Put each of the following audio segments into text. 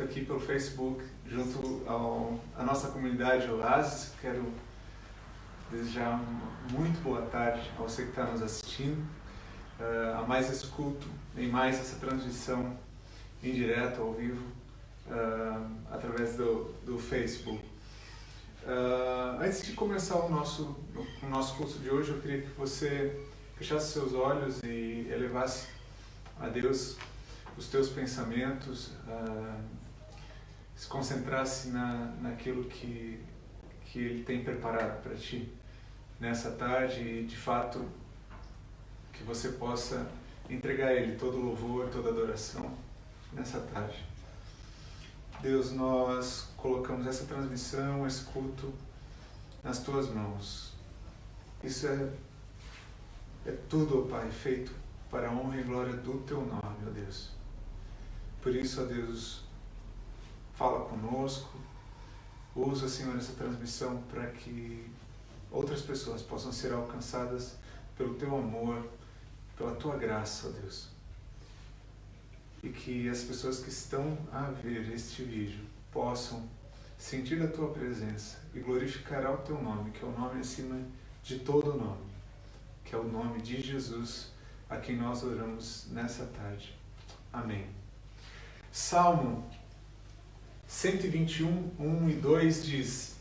aqui pelo Facebook, junto à nossa comunidade Oasis. Quero desejar muito boa tarde a você que está nos assistindo, a mais esse culto, em mais essa transmissão em direto, ao vivo, através do Facebook. Antes de começar o nosso curso de hoje, eu queria que você fechasse seus olhos e elevasse a Deus os teus pensamentos, se concentrasse naquilo que Ele tem preparado para ti nessa tarde e, de fato, que você possa entregar a Ele todo louvor, toda adoração nessa tarde. Deus, nós colocamos essa transmissão, esse culto nas Tuas mãos. Isso é tudo, ó Pai, feito para a honra e glória do Teu nome, ó Deus. Por isso, ó Deus, fala conosco, usa, Senhor, essa transmissão para que outras pessoas possam ser alcançadas pelo Teu amor, pela Tua graça, ó Deus. E que as pessoas que estão a ver este vídeo possam sentir a Tua presença e glorificar o Teu nome, que é o nome acima de todo nome, que é o nome de Jesus, a quem nós oramos nessa tarde. Amém. Salmo 121, 1 e 2 diz: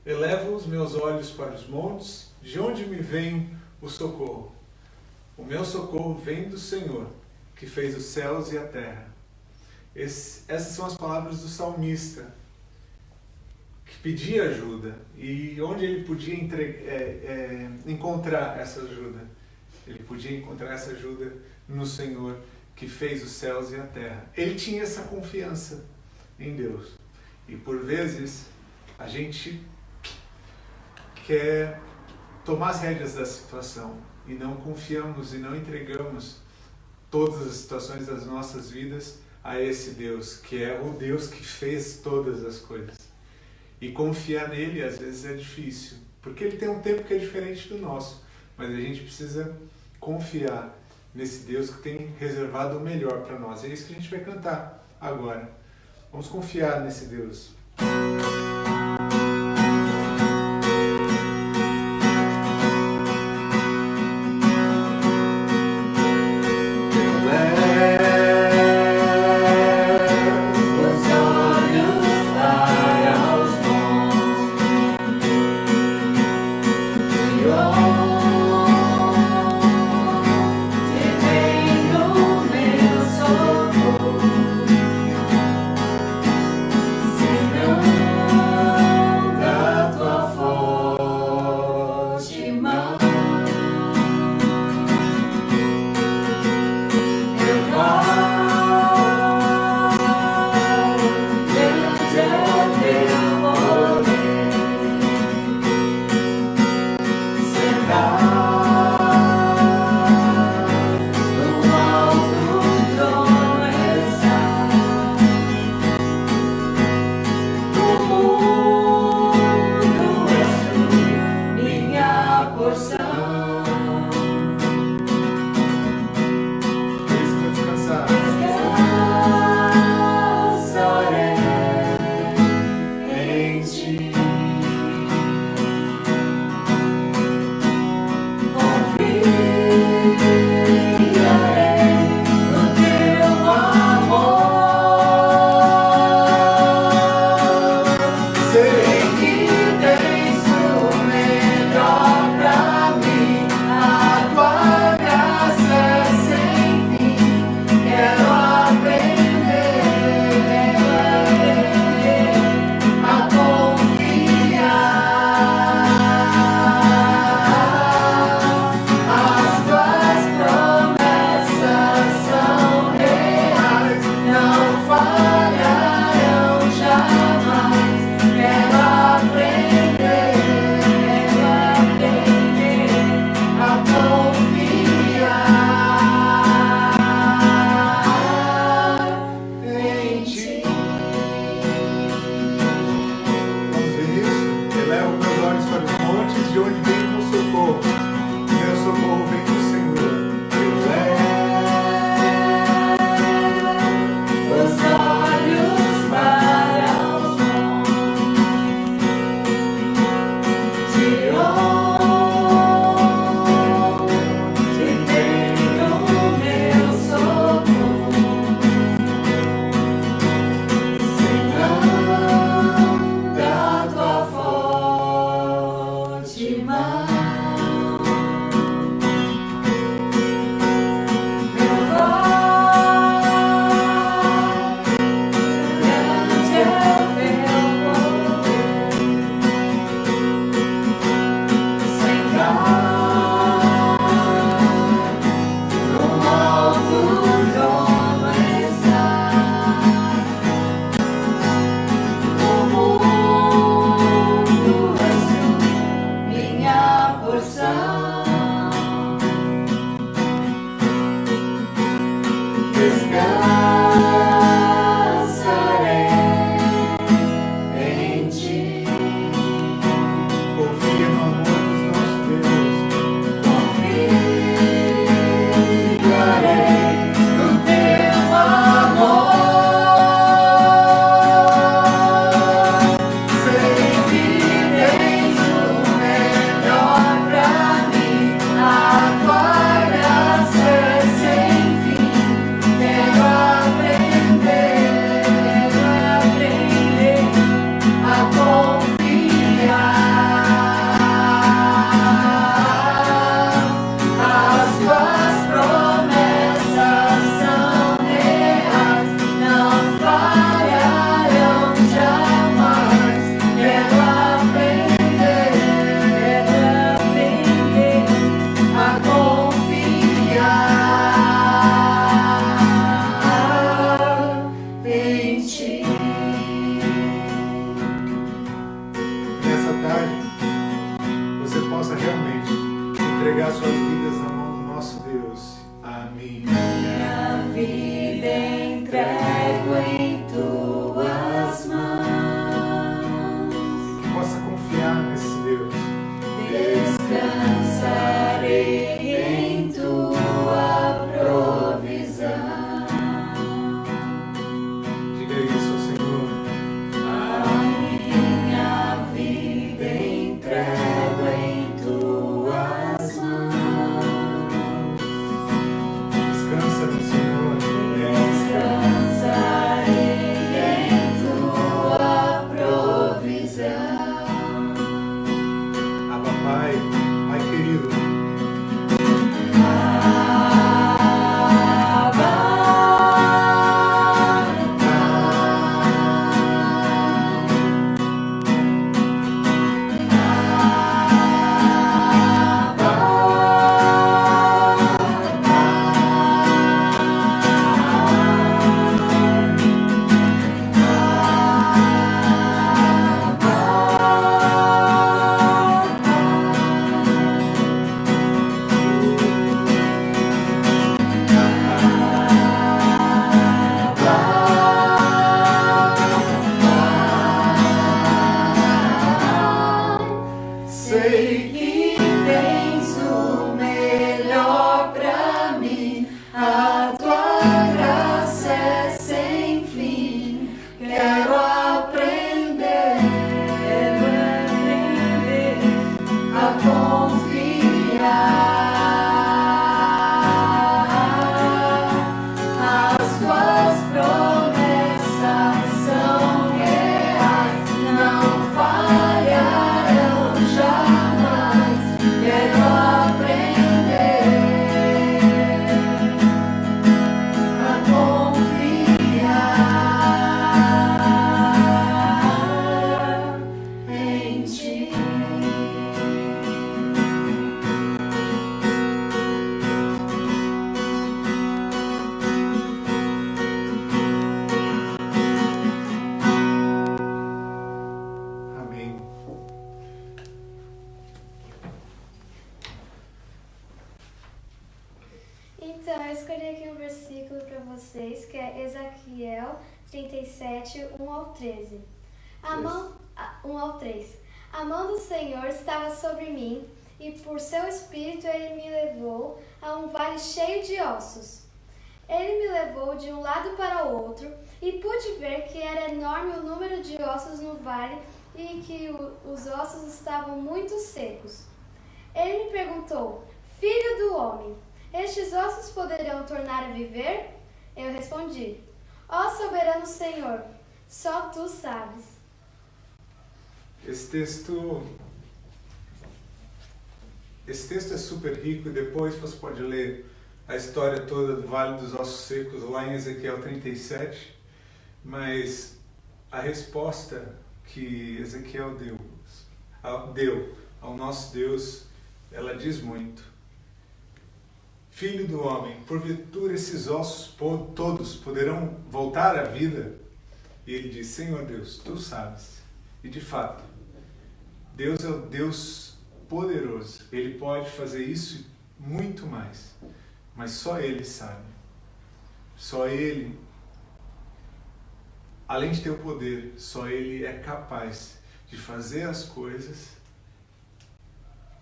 Elevo os meus olhos para os montes, de onde me vem o socorro? O meu socorro vem do Senhor, que fez os céus e a terra. Essas são as palavras do salmista, que pedia ajuda. E onde ele podia encontrar essa ajuda? Ele podia encontrar essa ajuda no Senhor, que fez os céus e a terra. Ele tinha essa confiança em Deus. E por vezes a gente quer tomar as rédeas da situação e não confiamos e não entregamos todas as situações das nossas vidas a esse Deus, que é o Deus que fez todas as coisas. E confiar nele às vezes é difícil, porque ele tem um tempo que é diferente do nosso, mas a gente precisa confiar nesse Deus que tem reservado o melhor para nós. É isso que a gente vai cantar agora. Vamos confiar nesse Deus. Senhor, entregar suas vidas na mão do nosso Deus. A minha vida entrego em tuas mãos. E que possa confiar nesse Deus. Descansarei em tua provisão. Diga isso ao Senhor. A minha vida entrego em tuas mãos. Descansa no Senhor. Descansarei em tua provisão. Abba, Pai, Pai querido. Sei que tens o melhor pra mim, a tua graça é sem fim. Quero aprender a confiar. As tuas promessas são reais, não falharão jamais. Quero aprender a confiar em ti. Amém. Então, eu escolhi aqui um versículo para vocês, que é Ezequiel 37, 1 ao 13. 1 ao 3. A mão do Senhor estava sobre mim, e por seu espírito ele me levou a um vale cheio de ossos. Ele me levou de um lado para o outro, e pude ver que era enorme o número de ossos no vale e que os ossos estavam muito secos. Ele me perguntou: Filho do homem, estes ossos poderão tornar a viver? Eu respondi: Ó soberano Senhor, só tu sabes. Esse texto é super rico e depois você pode ler a história toda do Vale dos Ossos Secos lá em Ezequiel 37, mas a resposta que Ezequiel deu ao nosso Deus, ela diz muito. Filho do homem, porventura esses ossos todos poderão voltar à vida? E ele diz: Senhor Deus, tu sabes. E de fato, Deus é o Deus poderoso. Ele pode fazer isso e muito mais. Mas só Ele sabe. Só Ele, além de ter o poder, só Ele é capaz de fazer as coisas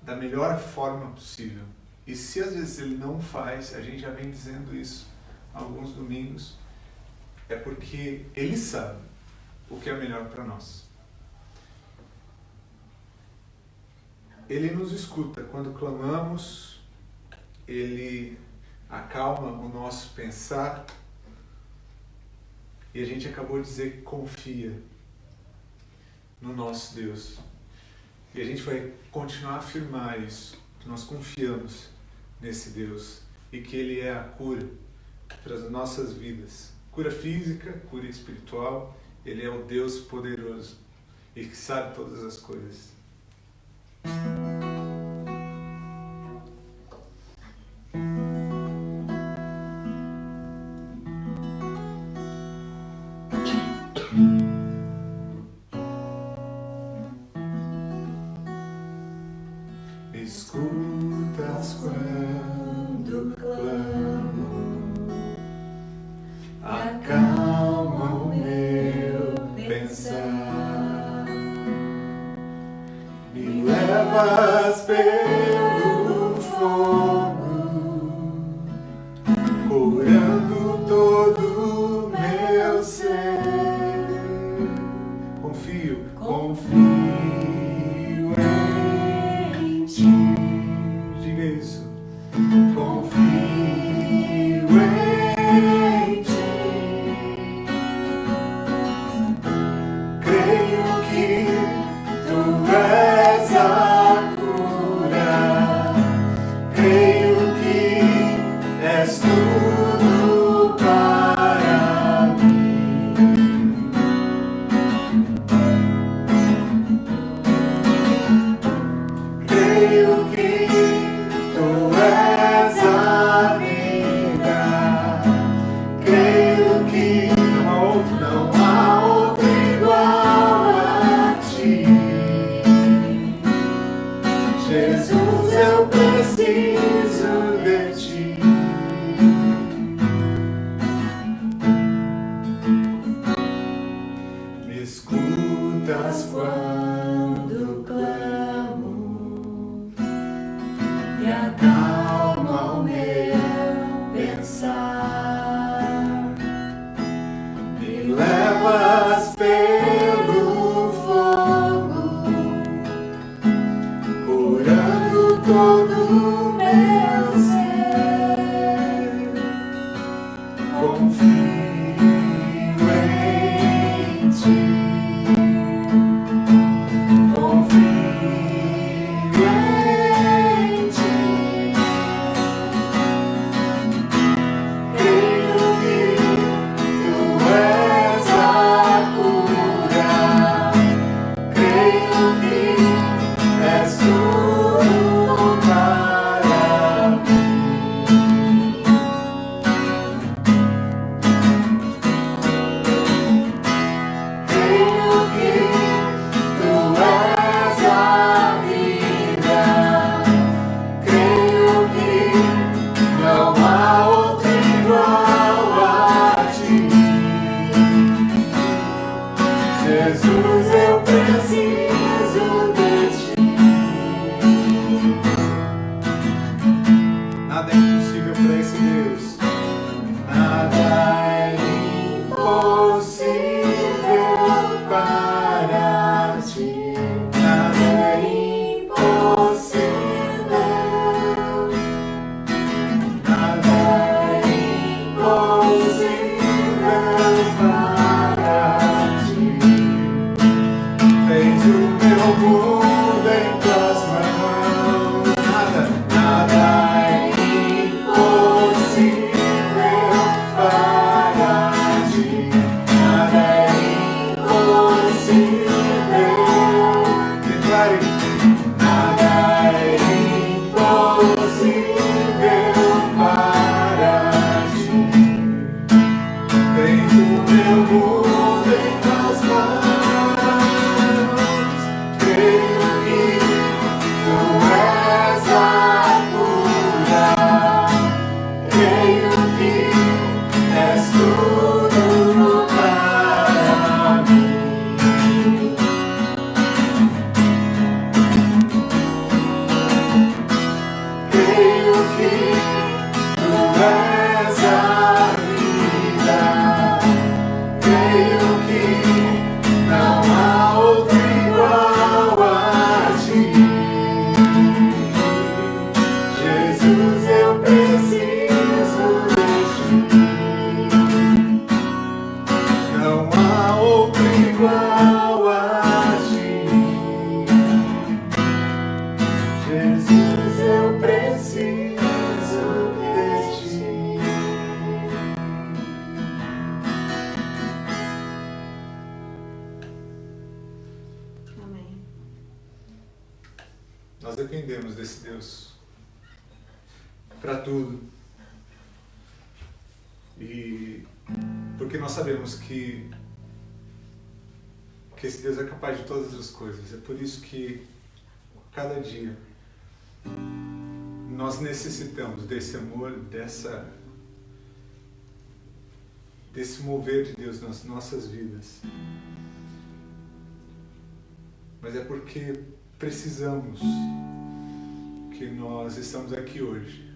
da melhor forma possível. E se às vezes Ele não faz, a gente já vem dizendo isso há alguns domingos, é porque Ele sabe o que é melhor para nós. Ele nos escuta quando clamamos, Ele acalma o nosso pensar, e a gente acabou de dizer que confia no nosso Deus. E a gente vai continuar a afirmar isso, que nós confiamos nesse Deus e que Ele é a cura para as nossas vidas. Cura física, cura espiritual. Ele é o Deus poderoso e que sabe todas as coisas. Escuta, escutas quando clamo, acalma o meu pensar, me levas pelo fogo, curando todo o meu ser. Confio em ti. Diga isso. Confio em ti. Creio que tu és a cura. Creio que és tudo para mim. Creio que tu és a vida. Creio que não há outro igual a ti. Jesus, eu preciso de ti. Me escutas quando clamo e acalma o meu pensar. Me levas pelo fogo, curando todo o meu ser. Confio em ti. Confio em ti. Creio que tu és a cura. Creio que és tudo para mim. Creio que tu és a vida. Creio que não há outro igual a ti. Jesus, eu preciso de ti. Nada é impossível para esse Deus. Nada é impossível para ti. Nada é impossível. Nada é impossível para ti. Tens o meu mundo em tuas mãos. Nada é impossível para ti. Nada é impossível. Declare. Nada é impossível para ti. Tens o meu mundo em tuas mãos. Creio que tu és a cura. Creio que és tudo para mim. Creio que tu és a vida. Creio que não há outro igual a ti. Jesus, eu preciso de ti. Não há outro igual a ti. Jesus, eu preciso de ti. Amém. Nós dependemos desse Deus para tudo. E porque nós sabemos que esse Deus é capaz de todas as coisas. É por isso que cada dia nós necessitamos desse amor, desse mover de Deus nas nossas vidas. Mas é porque precisamos que nós estamos aqui hoje.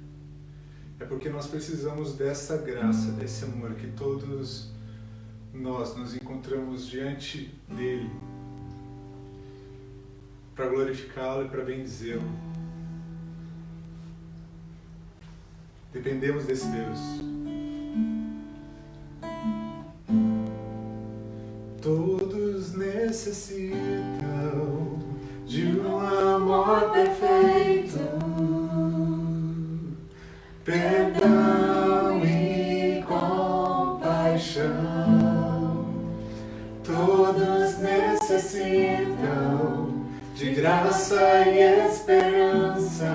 É porque nós precisamos dessa graça, desse amor, que todos nós nos encontramos diante dele para glorificá-lo e para bendizê-lo. Dependemos desse Deus. Todos necessitam de um amor perfeito, perdão e compaixão. Todos necessitam de graça e esperança,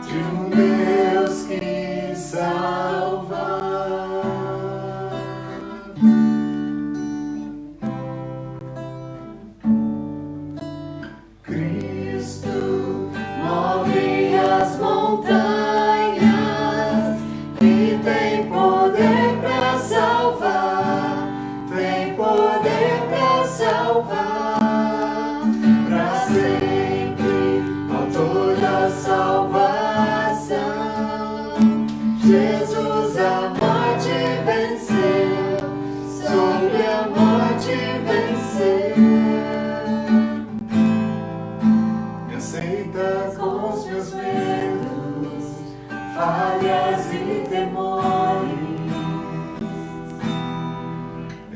de um Deus que salva. Cristo move as montanhas e tem poder para salvar, tem poder para salvar, para sempre, autor da salvação. Jesus a morte venceu, sobre a morte venceu. Me aceita com os meus medos, falhas e temores.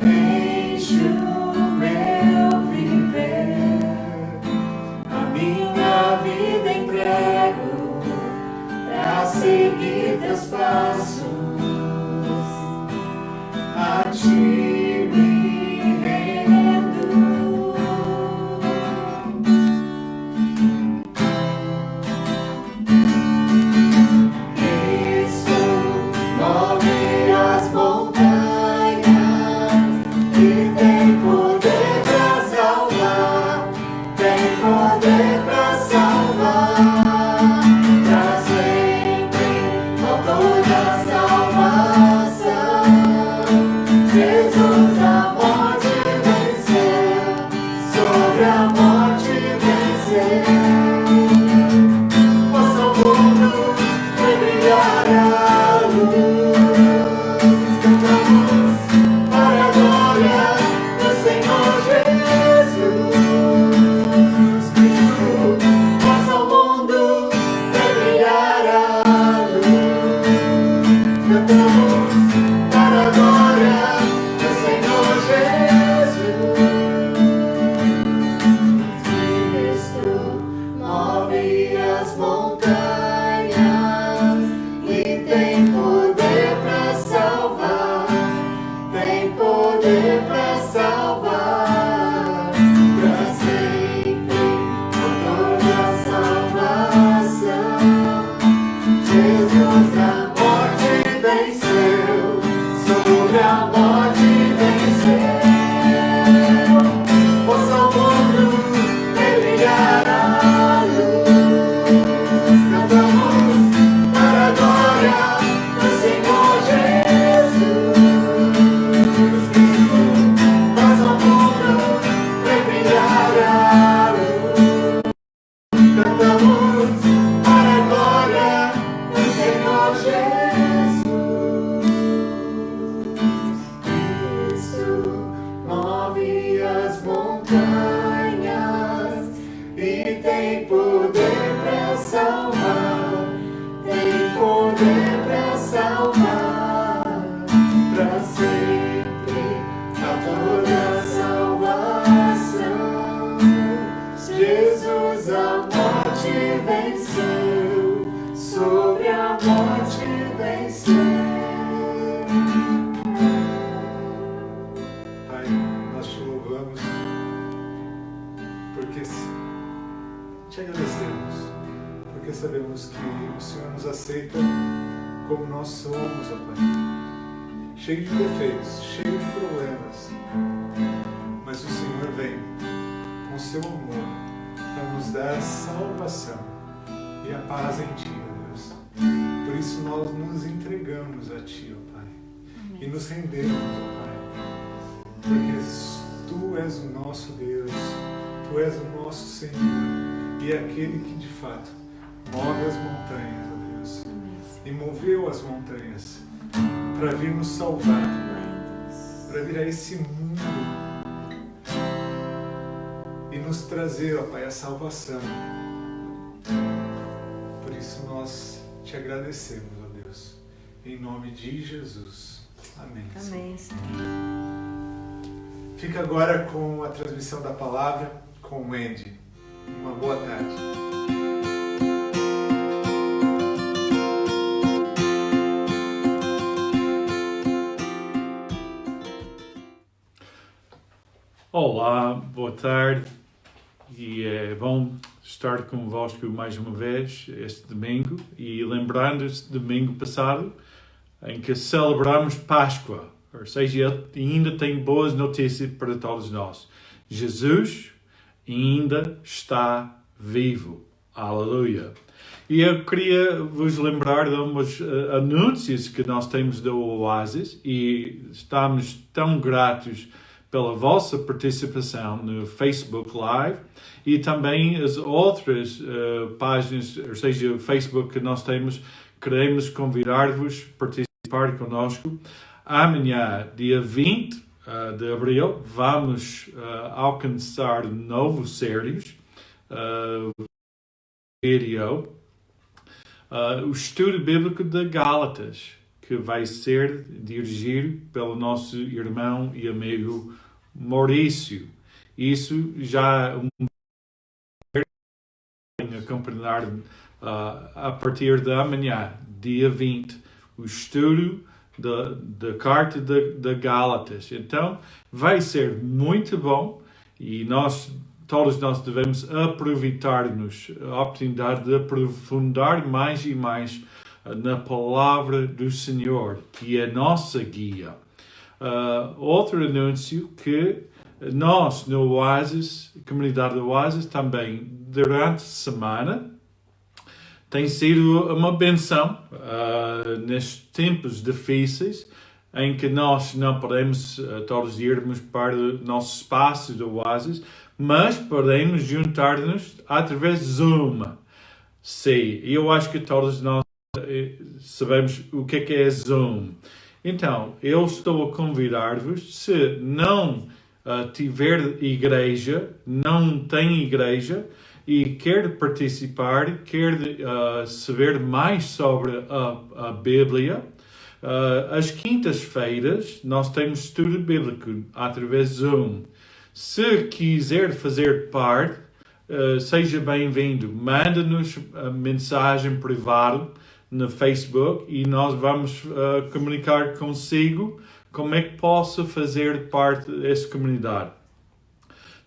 Enche o meu viver, a minha vida entrego pra seguir teus passos, a ti me rendo. Cristo move as montanhas e tem poder pra salvar, tem poder pra salvar, pra sempre, autor da salvação. Jesus a morte venceu, sobre a morte venceu. Possa o mundo ver brilhar a luz, cantamos para a glória do Senhor Jesus Cristo. Possa o mundo ver brilhar a luz, cantamos para a glória do Senhor Jesus. Cristo move as montanhas e tem poder para salvar, tem poder para salvar, para sempre, autor da salvação. Jesus a morte venceu, sobre a morte venceu. Possa o mundo ver brilhar a luz, cantamos para a glória do Senhor Jesus Cristo. Possa o mundo ver brilhar a luz, cantamos para a glória do Senhor Jesus. Cristo move as montanhas e tem poder para salvar, tem poder para salvar, para sempre, autor da salvação. Jesus a morte venceu, sobre a morte venceu. Pai, nós te louvamos porque te agradecemos, porque sabemos que o Senhor nos aceita como nós somos, ó Pai, cheio de defeitos, cheio de problemas, mas o Senhor vem com seu amor para nos dar salvação, e a paz em Ti, ó Deus. Por isso nós nos entregamos a Ti, ó Pai, e nos rendemos, ó Pai, porque Tu és o nosso Deus, Tu és o nosso Senhor, e é aquele que de fato move as montanhas, ó Deus, e moveu as montanhas para vir nos salvar, para vir a esse mundo e nos trazer, ó Pai, a salvação. Por isso nós Te agradecemos, ó Deus, em nome de Jesus. Amém. Amém, Senhor. Fica agora com a transmissão da palavra com o Andy. Uma boa tarde. Olá, boa tarde, e é bom estar convosco mais uma vez este domingo, e lembrando este domingo passado em que celebramos Páscoa, ou seja, ainda tem boas notícias para todos nós. Jesus ainda está vivo. Aleluia! E eu queria vos lembrar de uns anúncios que nós temos da Oasis, e estamos tão gratos pela vossa participação no Facebook Live e também as outras páginas, ou seja, o Facebook que nós temos. Queremos convidar-vos a participar connosco. Amanhã, dia 20 de abril, vamos alcançar novos séries, vídeo, o estudo bíblico de Gálatas, que vai ser dirigido pelo nosso irmão e amigo Maurício. Isso já acompanhar a partir de amanhã, dia 20, o estudo da carta de Gálatas. Então, vai ser muito bom, e todos nós devemos aproveitar-nos a oportunidade de aprofundar mais e mais na palavra do Senhor, que é a nossa guia. Outro anúncio que nós, no Oasis, comunidade do Oasis, também, durante a semana, tem sido uma benção nestes tempos difíceis, em que nós não podemos todos irmos para o nosso espaço do Oasis, mas podemos juntar-nos através de Zoom. Sim, eu acho que todos nós sabemos o que é Zoom. Então, eu estou a convidar-vos, se não tiver igreja, não tem igreja, e quer participar, quer saber mais sobre a Bíblia, às quintas-feiras nós temos estudo bíblico através de Zoom. Se quiser fazer parte, seja bem-vindo. Manda-nos a mensagem privada no Facebook e nós vamos comunicar consigo como é que possa fazer parte dessa comunidade.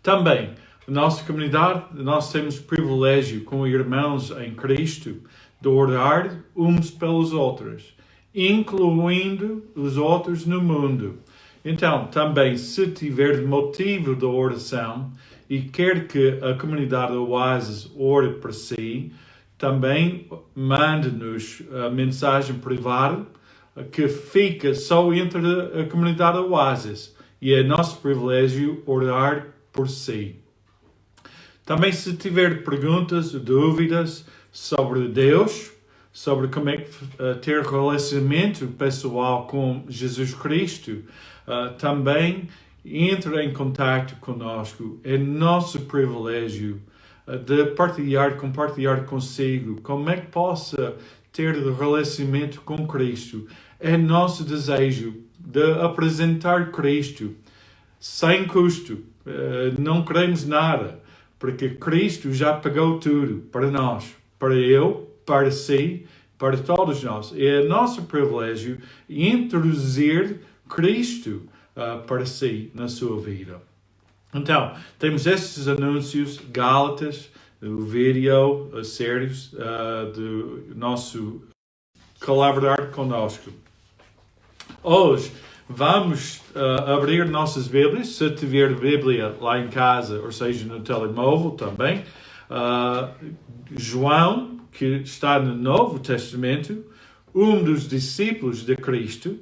Também, na nossa comunidade, nós temos privilégio com irmãos em Cristo de orar uns pelos outros, incluindo os outros no mundo. Então, também, se tiver motivo de oração e quer que a comunidade Oasis ore por si, também mande-nos a mensagem privada que fica só entre a comunidade Oasis, e é nosso privilégio orar por si. Também, se tiver perguntas, dúvidas sobre Deus, sobre como é que ter relacionamento pessoal com Jesus Cristo, também entre em contato conosco. É nosso privilégio de compartilhar consigo como é que possa ter relacionamento com Cristo. É nosso desejo de apresentar Cristo sem custo. Não queremos nada, porque Cristo já pagou tudo para nós, para eu, para si, para todos nós. É nosso privilégio introduzir Cristo para si na sua vida. Então, temos estes anúncios, Gálatas, o vídeo, as séries do nosso colaborar conosco. Hoje vamos abrir nossas Bíblias, se tiver Bíblia lá em casa, ou seja, no telemóvel também. João, que está no Novo Testamento, um dos discípulos de Cristo,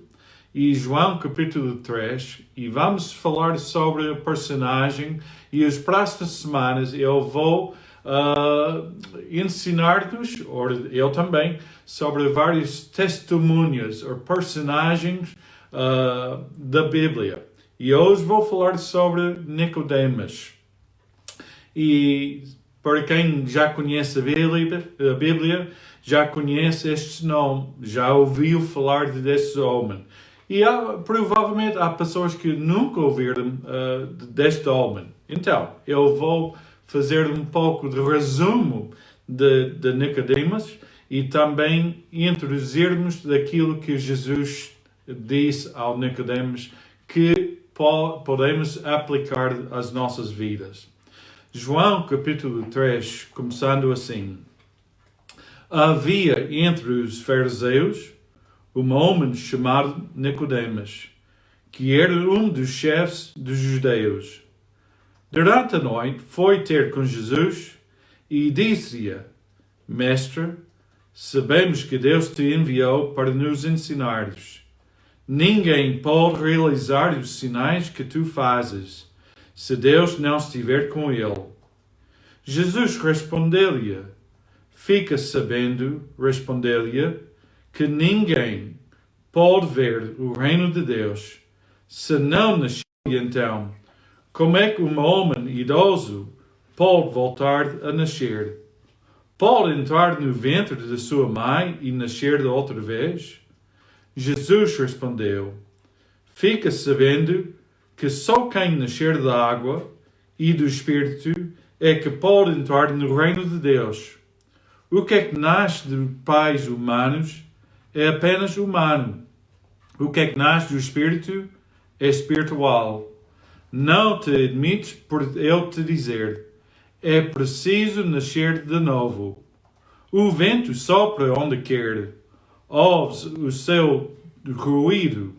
e João capítulo 3, e vamos falar sobre o personagem, e as próximas semanas eu vou ensinar-nos, ou eu também, sobre vários testemunhos ou personagens da Bíblia. E hoje vou falar sobre Nicodemus. E para quem já conhece a Bíblia, já conhece este nome, já ouviu falar deste homem. E provavelmente há pessoas que nunca ouviram deste homem. Então, eu vou fazer um pouco de resumo de Nicodemus e também introduzirmos daquilo que Jesus disse ao Nicodemus que podemos aplicar às nossas vidas. João capítulo 3, começando assim. Havia entre os fariseus um homem chamado Nicodemus, que era um dos chefes dos judeus. Durante a noite foi ter com Jesus e disse-lhe: Mestre, sabemos que Deus te enviou para nos ensinares. Ninguém pode realizar os sinais que tu fazes, se Deus não estiver com ele. Jesus respondeu-lhe: Fica sabendo, respondeu-lhe, que ninguém pode ver o reino de Deus se não nascer. Então, como é que um homem idoso pode voltar a nascer? Pode entrar no ventre de sua mãe e nascer de outra vez? Jesus respondeu: Fica sabendo que só quem nascer da água e do Espírito é que pode entrar no reino de Deus. O que é que nasce de pais humanos é apenas humano. O que é que nasce do Espírito é espiritual. Não te admites por eu te dizer: é preciso nascer de novo. O vento sopra onde quer. Ouves o seu ruído,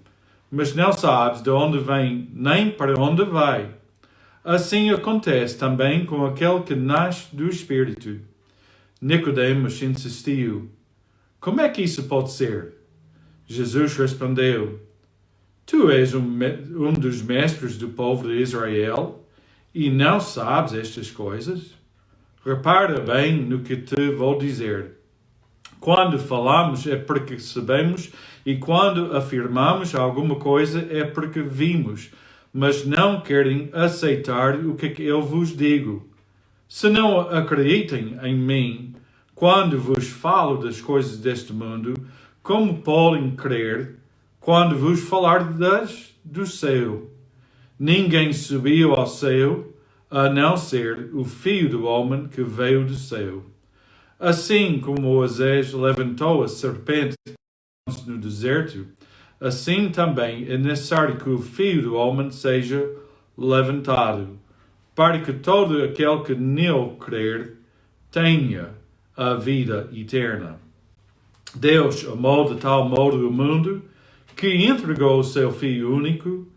mas não sabes de onde vem nem para onde vai. Assim acontece também com aquele que nasce do Espírito. Nicodemus insistiu: Como é que isso pode ser? Jesus respondeu: Tu és um dos mestres do povo de Israel e não sabes estas coisas? Repara bem no que te vou dizer. Quando falamos é porque sabemos, e quando afirmamos alguma coisa é porque vimos, mas não querem aceitar o que eu vos digo. Se não acreditem em mim, quando vos falo das coisas deste mundo, como podem crer quando vos falar das do céu? Ninguém subiu ao céu, a não ser o Filho do Homem que veio do céu. Assim como Moisés levantou a serpente no deserto, assim também é necessário que o Filho do Homem seja levantado, para que todo aquele que nele crer tenha a vida eterna. Deus amou de tal modo o mundo que entregou o seu Filho único,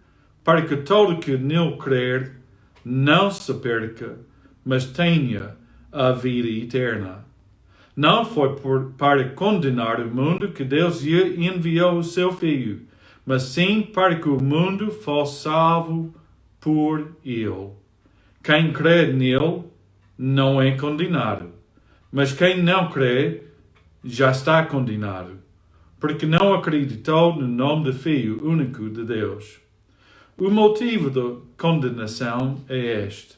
para que todo que nele crer não se perca, mas tenha a vida eterna. Não foi para condenar o mundo que Deus lhe enviou o seu Filho, mas sim para que o mundo fosse salvo por ele. Quem crê nele não é condenado, mas quem não crê já está condenado, porque não acreditou no nome do Filho único de Deus. O motivo da condenação é este: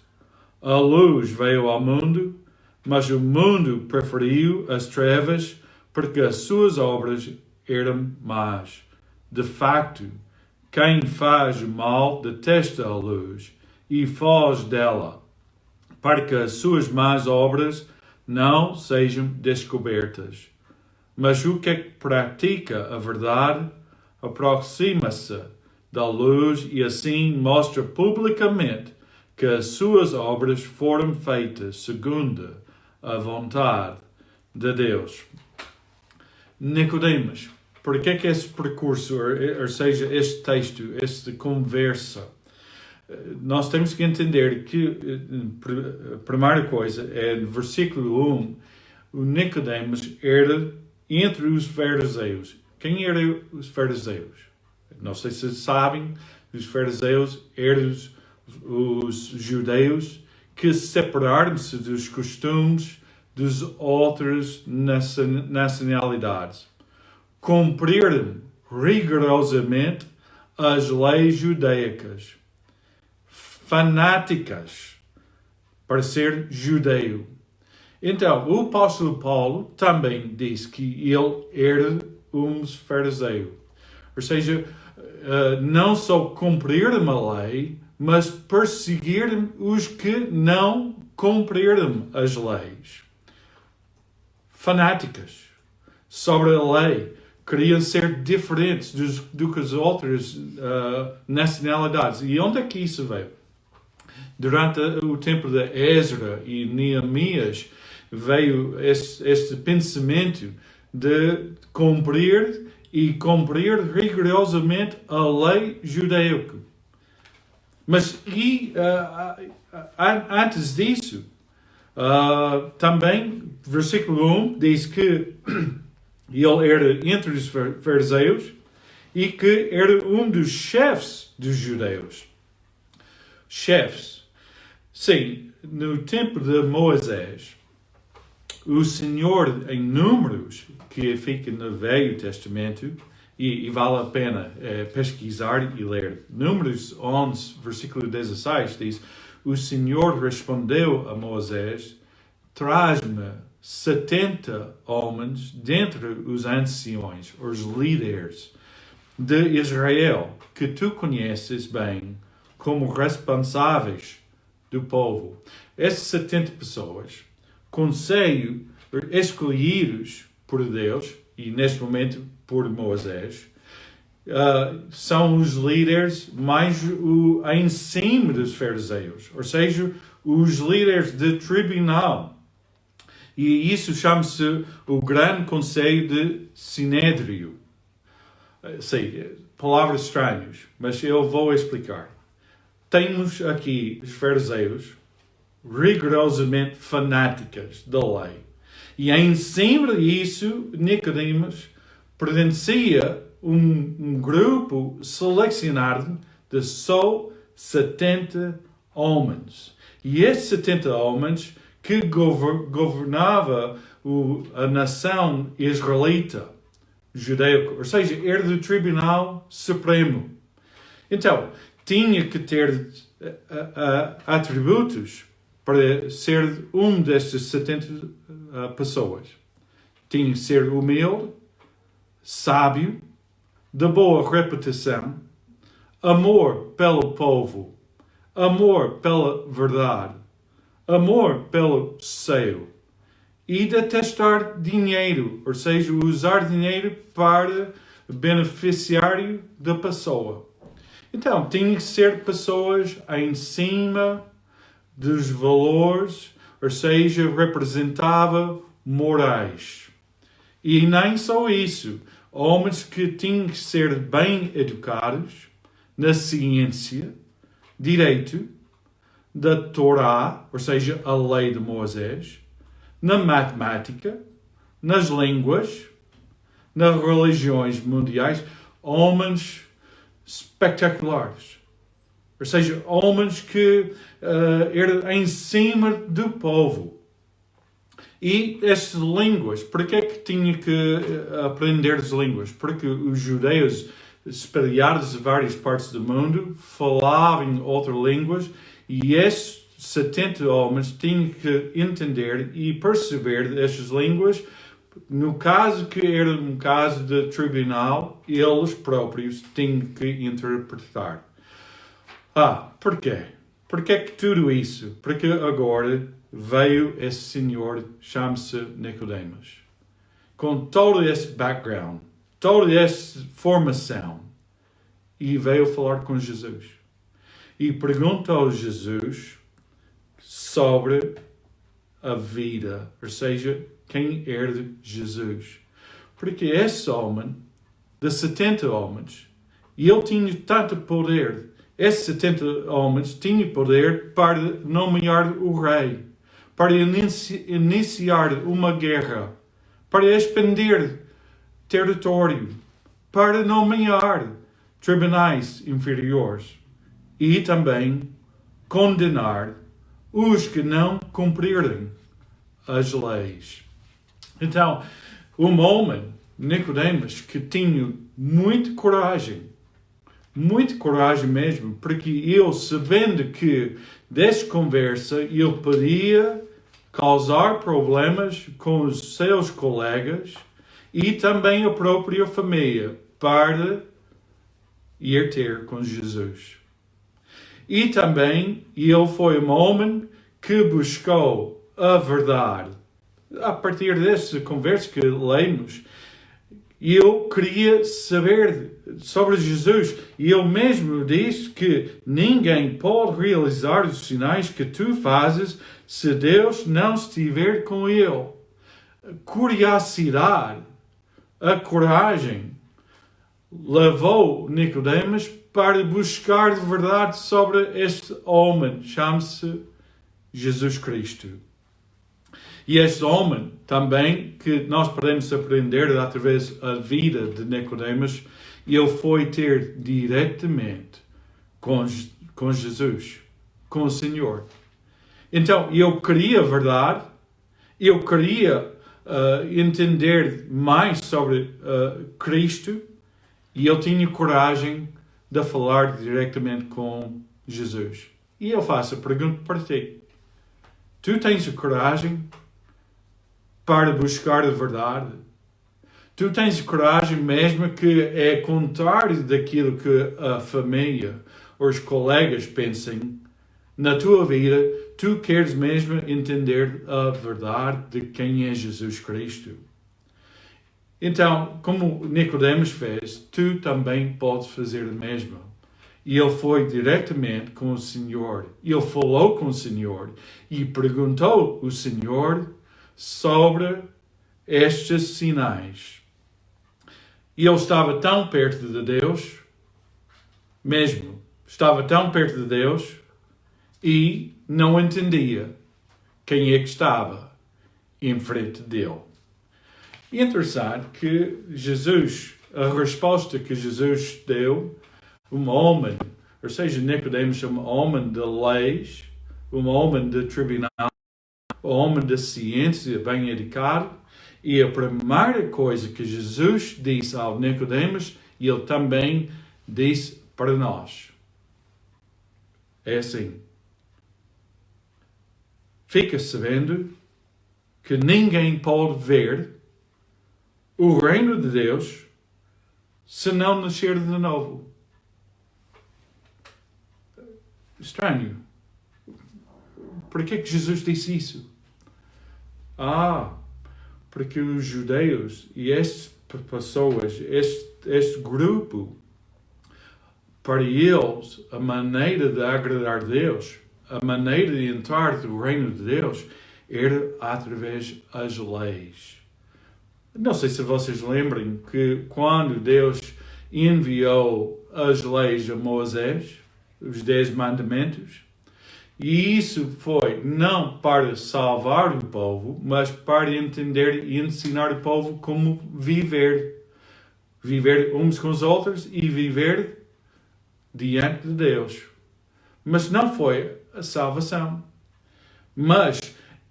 a luz veio ao mundo, mas o mundo preferiu as trevas porque as suas obras eram más. De facto, quem faz o mal detesta a luz e foge dela, para que as suas más obras não sejam descobertas. Mas o que pratica a verdade aproxima-se da luz e assim mostra publicamente que as suas obras foram feitas segundo a vontade de Deus. Nicodemus, por que esse percurso, ou seja, este texto, esta conversa? nós temos que entender que, a primeira coisa, é no versículo 1, o Nicodemos era entre os fariseus. Quem eram os fariseus? Não sei se sabem, os fariseus eram os judeus que separaram-se dos costumes das outras nacionalidades. Cumpriram rigorosamente as leis judaicas, fanáticas para ser judeu. Então, o apóstolo Paulo também disse que ele era um fariseu. Ou seja, não só cumpriram a lei, mas perseguiram os que não cumpriram as leis. Fanáticas sobre a lei. Queriam ser diferentes do que as outras nacionalidades. E onde é que isso veio? Durante o tempo de Ezra e Neemias, veio este pensamento de cumprir rigorosamente a lei judaica. Mas antes disso, também, versículo 1 diz que ele era entre os fariseus e que era um dos chefes dos judeus. Chefes. Sim, no tempo de Moisés, o Senhor em Números, que fica no Velho Testamento, e vale a pena pesquisar e ler. Números 11, versículo 16, diz: o Senhor respondeu a Moisés: traz-me 70 homens dentre os anciões, os líderes de Israel, que tu conheces bem, como responsáveis do povo. Essas 70 pessoas, conselho escolhidos por Deus, e neste momento por Moisés, são os líderes mais em cima dos fariseus, ou seja, os líderes de tribunal. E isso chama-se o Grande Conselho de Sinédrio. Sei, palavras estranhas, mas eu vou explicar. Temos aqui os fariseus rigorosamente fanáticas da lei. E em cima disso, Nicodemos pertencia a um grupo selecionado de só 70 homens. E esses 70 homens que governava a nação israelita, judaica, ou seja, era do Tribunal Supremo. Então, tinha que ter atributos para ser um destas 70 pessoas. Tinha que ser humilde, sábio, de boa reputação, amor pelo povo, amor pela verdade, amor pelo céu e detestar dinheiro, ou seja, usar dinheiro para beneficiário da pessoa. Então, tinha que ser pessoas em cima dos valores, ou seja, representava morais. E nem só isso, homens que tinham que ser bem educados na ciência, direito, da Torá, ou seja, a lei de Moisés, na matemática, nas línguas, nas religiões mundiais, homens espetaculares. Ou seja, homens que eram em cima do povo. E estas línguas, por que é que tinha que aprender as línguas? Porque os judeus espalhados em várias partes do mundo falavam outras línguas e esses 70 homens tinham que entender e perceber estas línguas. No caso que era um caso de tribunal, eles próprios tinham que interpretar. Porquê? Porquê que tudo isso? Porque agora veio esse senhor, chama-se Nicodemos, com todo esse background, toda essa formação, e veio falar com Jesus. E perguntou a Jesus sobre a vida, ou seja, quem era Jesus. Porque esse homem, de 70 homens, e ele tinha tanto poder, esses 70 homens tinham poder para nomear o rei, para iniciar uma guerra, para expandir território, para nomear tribunais inferiores e também condenar os que não cumprirem as leis. Então, um homem, Nicodemos, que tinha muita coragem mesmo, porque ele, sabendo que dessa conversa ele podia causar problemas com os seus colegas e também a própria família para ir ter com Jesus. E também ele foi um homem que buscou a verdade. A partir dessa conversa que lemos, eu queria saber sobre Jesus. E ele mesmo disse que ninguém pode realizar os sinais que tu fazes se Deus não estiver com ele. A curiosidade, a coragem levou Nicodemos para buscar de verdade sobre este homem, chama-se Jesus Cristo. E este homem também, que nós podemos aprender através da vida de Nicodemos, ele foi ter diretamente com Jesus, com o Senhor. Então, eu queria a verdade, eu queria entender mais sobre Cristo, e eu tinha coragem de falar diretamente com Jesus. E eu faço a pergunta para ti. Tu tens a coragem para buscar a verdade? Tu tens coragem mesmo que é contrário daquilo que a família ou os colegas pensem na tua vida? Tu queres mesmo entender a verdade de quem é Jesus Cristo? Então, como Nicodemos fez, tu também podes fazer o mesmo. E ele foi diretamente com o Senhor. Ele falou com o Senhor e perguntou ao Senhor sobre estes sinais. E ele estava tão perto de Deus, mesmo, estava tão perto de Deus e não entendia quem é que estava em frente dele. E é interessante que Jesus, a resposta que Jesus deu, um homem, ou seja, Nicodemos, um homem de leis, um homem de tribunal, um homem de ciência, bem educado, e a primeira coisa que Jesus disse ao Nicodemos, ele também disse para nós. É assim. Fica sabendo que ninguém pode ver o reino de Deus se não nascer de novo. Estranho. Por que Jesus disse isso? Porque os judeus e estas pessoas, este grupo, para eles, a maneira de agradar a Deus, a maneira de entrar no reino de Deus, era através das leis. Não sei se vocês lembram que quando Deus enviou as leis a Moisés, os 10 mandamentos, e isso foi não para salvar o povo, mas para entender e ensinar o povo como viver. Viver uns com os outros e viver diante de Deus. Mas não foi a salvação. Mas,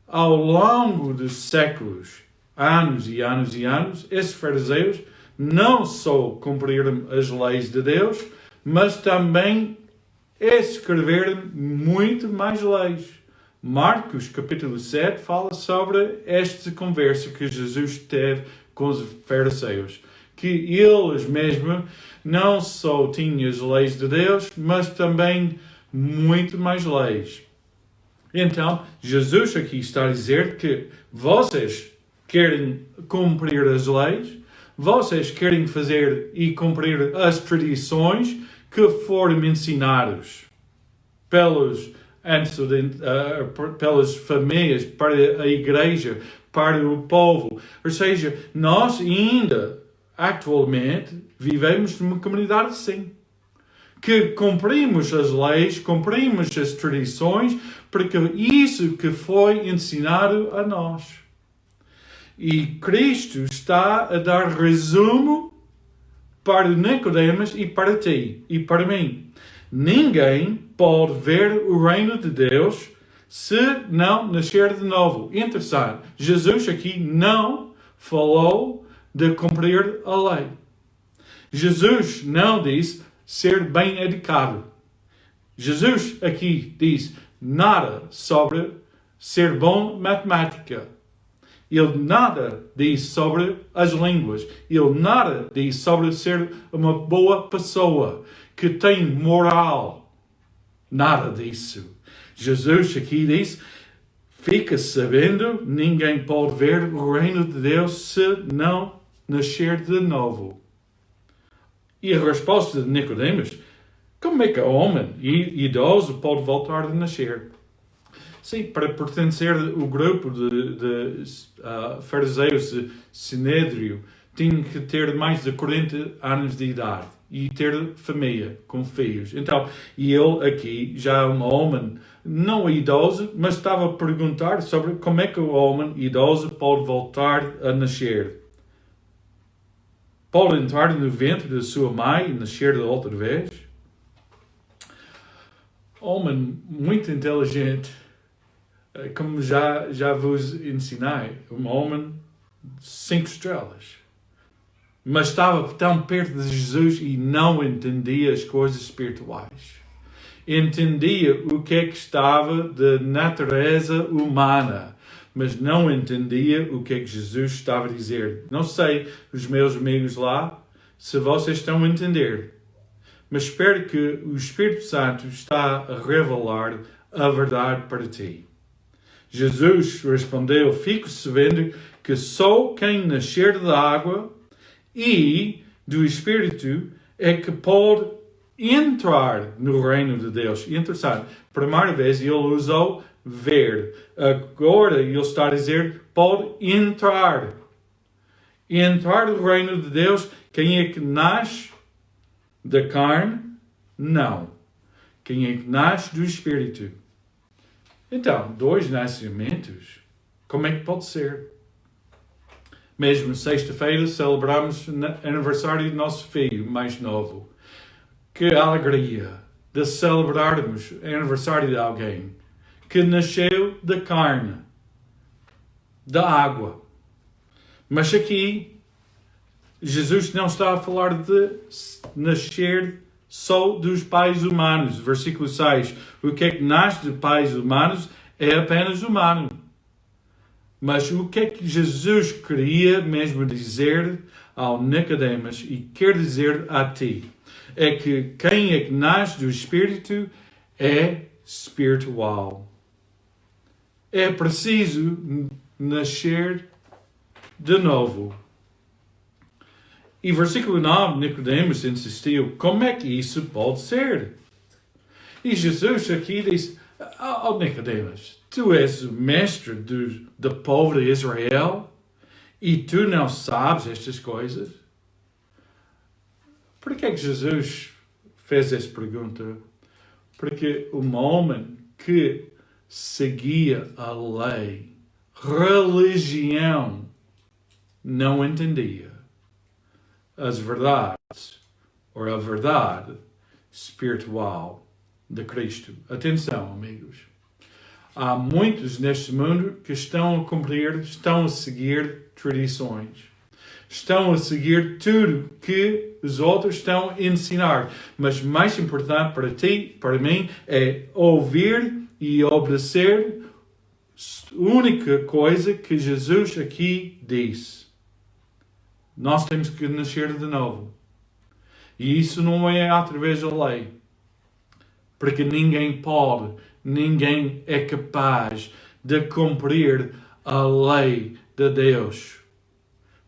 ao longo dos séculos, anos e anos e anos, esses fariseus não só cumpriram as leis de Deus, mas também escreveram muito mais leis. Marcos, capítulo 7, fala sobre esta conversa que Jesus teve com os fariseus. Que eles mesmos não só tinham as leis de Deus, mas também muito mais leis. Então, Jesus aqui está a dizer que vocês querem cumprir as leis, vocês querem fazer e cumprir as tradições que foram ensinados pelas famílias, para a igreja, para o povo. Ou seja, nós ainda, atualmente, vivemos numa comunidade assim, que cumprimos as leis, cumprimos as tradições, porque isso que foi ensinado a nós. E Cristo está a dar resumo para Nicodemos e para ti e para mim. Ninguém pode ver o reino de Deus se não nascer de novo. Interessante. Jesus aqui não falou de cumprir a lei. Jesus não disse ser bem educado. Jesus aqui diz nada sobre ser bom em matemática. Ele nada diz sobre as línguas. Ele nada diz sobre ser uma boa pessoa que tem moral. Nada disso. Jesus aqui diz, fica sabendo, ninguém pode ver o reino de Deus se não nascer de novo. E a resposta de Nicodemos, como é que o homem idoso pode voltar a nascer? Sim, para pertencer ao grupo de fariseus de Sinédrio, tinha que ter mais de 40 anos de idade e ter família com filhos. Então, e ele aqui já é um homem não idoso, mas estava a perguntar sobre como é que o homem idoso pode voltar a nascer. Pode entrar no ventre da sua mãe e nascer outra vez? Homem muito inteligente, como já vos ensinei, um homem 5 estrelas. Mas estava tão perto de Jesus e não entendia as coisas espirituais. Entendia o que é que estava da natureza humana, mas não entendia o que é que Jesus estava a dizer. Não sei, os meus amigos lá, se vocês estão a entender. Mas espero que o Espírito Santo está a revelar a verdade para ti. Jesus respondeu, fico sabendo que só quem nascer da água e do Espírito é que pode entrar no reino de Deus. Interessante. Primeira vez ele usou ver. Agora ele está a dizer pode entrar. Entrar no reino de Deus. Quem é que nasce da carne? Não. Quem é que nasce do Espírito? Então, 2 nascimentos. Como é que pode ser? Mesmo sexta-feira celebramos o aniversário do nosso filho mais novo. Que alegria de celebrarmos o aniversário de alguém que nasceu da carne, da água. Mas aqui, Jesus não está a falar de nascer só dos pais humanos. Versículo 6. O que é que nasce de pais humanos é apenas humano. Mas o que é que Jesus queria mesmo dizer ao Nicodemos e quer dizer a ti? É que quem é que nasce do Espírito é espiritual. É preciso nascer de novo. E versículo 9, Nicodemos insistiu, como é que isso pode ser? E Jesus aqui diz, Nicodemos, tu és o mestre do povo de Israel e tu não sabes estas coisas? Por que é que Jesus fez essa pergunta? Porque um homem que seguia a lei, religião, não entendia as verdades, ou a verdade espiritual de Cristo. Atenção, amigos. Há muitos neste mundo que estão a seguir tradições. Estão a seguir tudo que os outros estão a ensinar. Mas mais importante para ti, para mim, é ouvir e obedecer a única coisa que Jesus aqui disse. Nós temos que nascer de novo. E isso não é através da lei. Porque ninguém é capaz de cumprir a lei de Deus.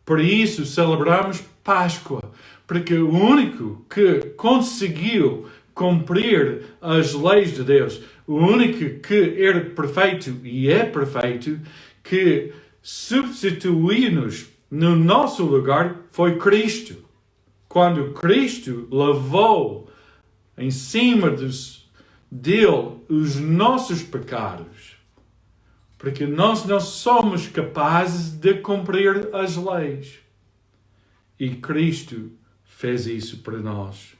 Por isso celebramos Páscoa. Porque o único que conseguiu cumprir as leis de Deus, o único que era perfeito e é perfeito, que substituiu-nos no nosso lugar, foi Cristo. Quando Cristo lavou em cima dele os nossos pecados, porque nós não somos capazes de cumprir as leis. E Cristo fez isso para nós.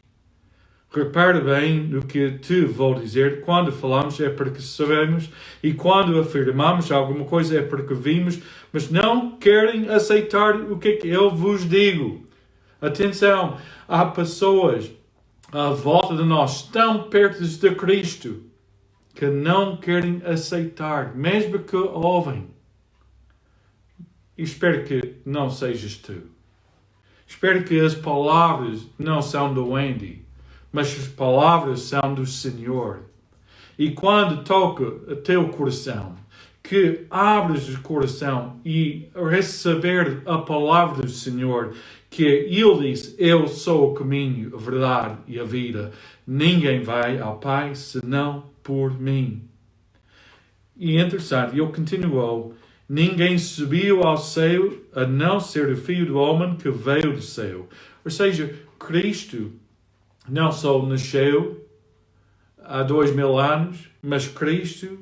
Repare bem no que te vou dizer. Quando falamos é porque sabemos, e quando afirmamos alguma coisa é porque vimos, mas não querem aceitar o que é que eu vos digo. Atenção, há pessoas à volta de nós, tão perto de Cristo, que não querem aceitar, mesmo que ouvem. E espero que não sejas tu. Espero que as palavras não são do Andy, mas as palavras são do Senhor. E quando toca o teu coração, que abres o coração e receber a palavra do Senhor, que Ele diz, eu sou o caminho, a verdade e a vida. Ninguém vai ao Pai senão por mim. E é interessante, ele continuou, ninguém subiu ao céu a não ser o Filho do Homem que veio do céu. Ou seja, Cristo não só nasceu há 2000 anos, mas Cristo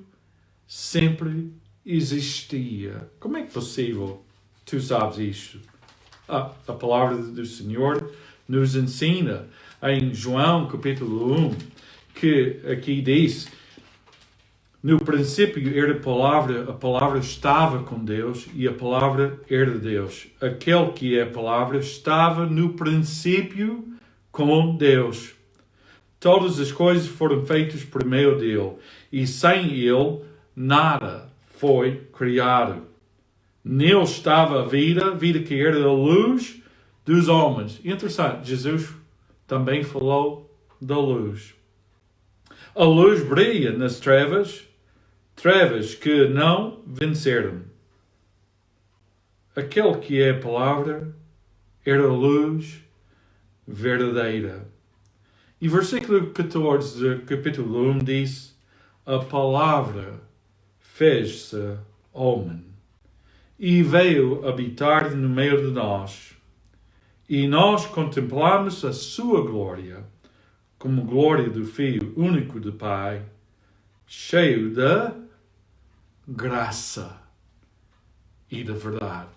sempre existia. Como é que é possível? Tu sabes isto. A palavra do Senhor nos ensina em João capítulo 1, que aqui diz, no princípio era a palavra estava com Deus e a palavra era Deus. Aquele que é a palavra estava no princípio com Deus. Todas as coisas foram feitas por meio dele, e sem ele nada foi criado. Nele estava a vida que era a luz dos homens. Interessante, Jesus também falou da luz. A luz brilha nas trevas, trevas que não venceram. Aquele que é a palavra era a luz verdadeira. E versículo 14 do capítulo 1 diz, a palavra fez-se homem e veio habitar no meio de nós. E nós contemplamos a sua glória, como glória do Filho único do Pai, cheio de graça e de verdade.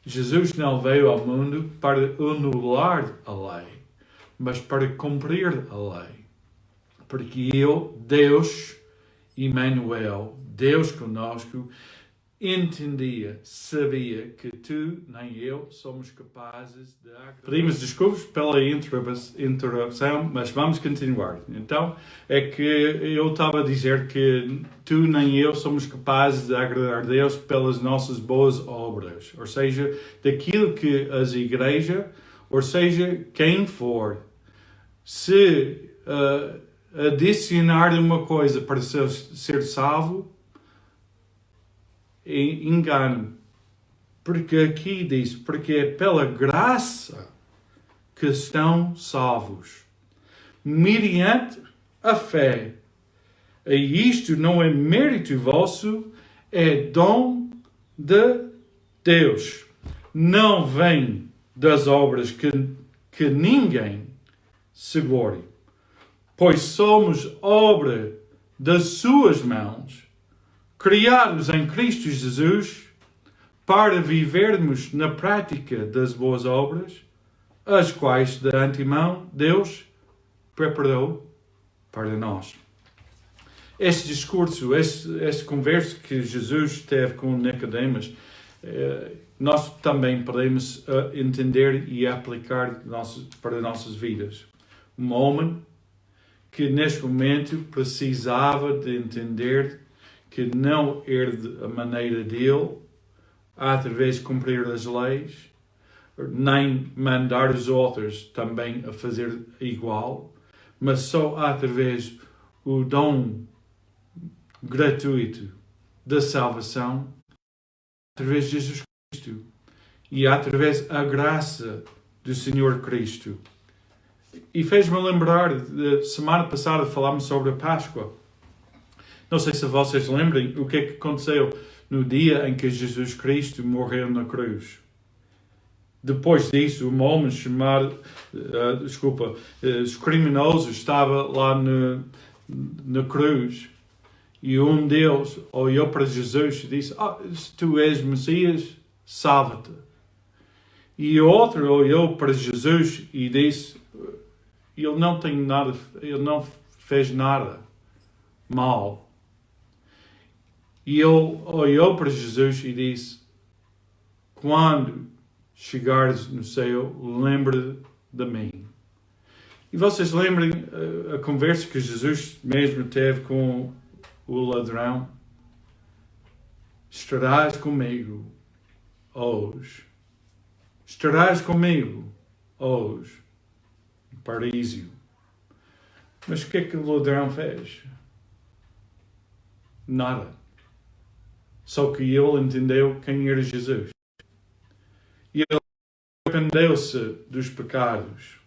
Jesus não veio ao mundo para anular a lei, mas para cumprir a lei. Porque ele, Deus, Emmanuel, Deus conosco, entendia, sabia que tu nem eu somos capazes de... Pedimos desculpas pela interrupção, mas vamos continuar. Então, é que eu estava a dizer que tu nem eu somos capazes de agradar a Deus pelas nossas boas obras. Ou seja, daquilo que as igrejas, ou seja, quem for, se adicionar uma coisa para ser salvo, engano. Porque aqui diz, porque é pela graça que estão salvos, mediante a fé. E isto não é mérito vosso, é dom de Deus. Não vem das obras que ninguém se glorie. Pois somos obra das suas mãos, criados em Cristo Jesus, para vivermos na prática das boas obras, as quais de antemão Deus preparou para nós. Este discurso, este converso que Jesus teve com Nicodemus, nós também podemos entender e aplicar para nossas vidas. Um homem que neste momento precisava de entender que não herde a maneira dele, através de cumprir as leis, nem mandar os outros também a fazer igual, mas só através do dom gratuito da salvação, através de Jesus Cristo e através da graça do Senhor Cristo. E fez-me lembrar, semana passada falámos sobre a Páscoa. Não sei se vocês lembrem o que é que aconteceu no dia em que Jesus Cristo morreu na cruz. Depois disso, um homem chamado, os criminosos estava lá na cruz. E um deles olhou para Jesus e disse, se tu és Messias, salva-te. E o outro olhou para Jesus e disse, ele não fez nada mal. E ele olhou para Jesus e disse, quando chegares no céu, lembra de mim. E vocês lembrem a conversa que Jesus mesmo teve com o ladrão? Estarás comigo hoje. Estarás comigo hoje no paraíso. Mas o que é que o ladrão fez? Nada. Só que ele entendeu quem era Jesus. E ele arrependeu-se dos pecados.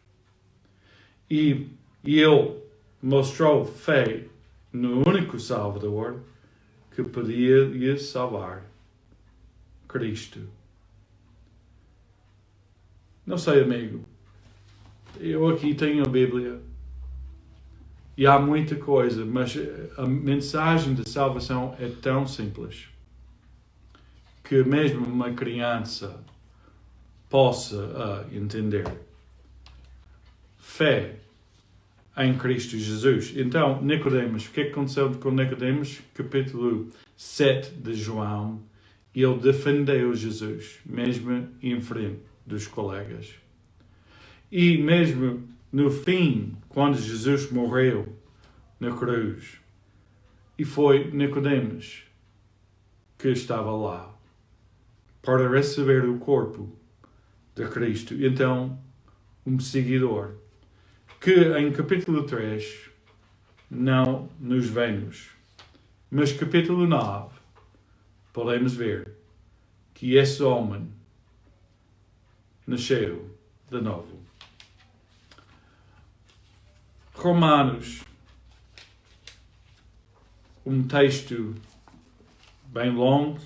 E ele mostrou fé no único Salvador que podia lhe salvar, Cristo. Não sei, amigo, eu aqui tenho a Bíblia e há muita coisa, mas a mensagem de salvação é tão simples que mesmo uma criança possa entender. Fé em Cristo Jesus. Então, Nicodemos, o que aconteceu com Nicodemos? Capítulo 7 de João. Ele defendeu Jesus, mesmo em frente dos colegas. E mesmo no fim, quando Jesus morreu na cruz, e foi Nicodemos que estava lá para receber o corpo de Cristo. Então, um seguidor que em capítulo 3 não nos vemos, mas capítulo 9 podemos ver que esse homem nasceu de novo. Romanos, um texto bem longo,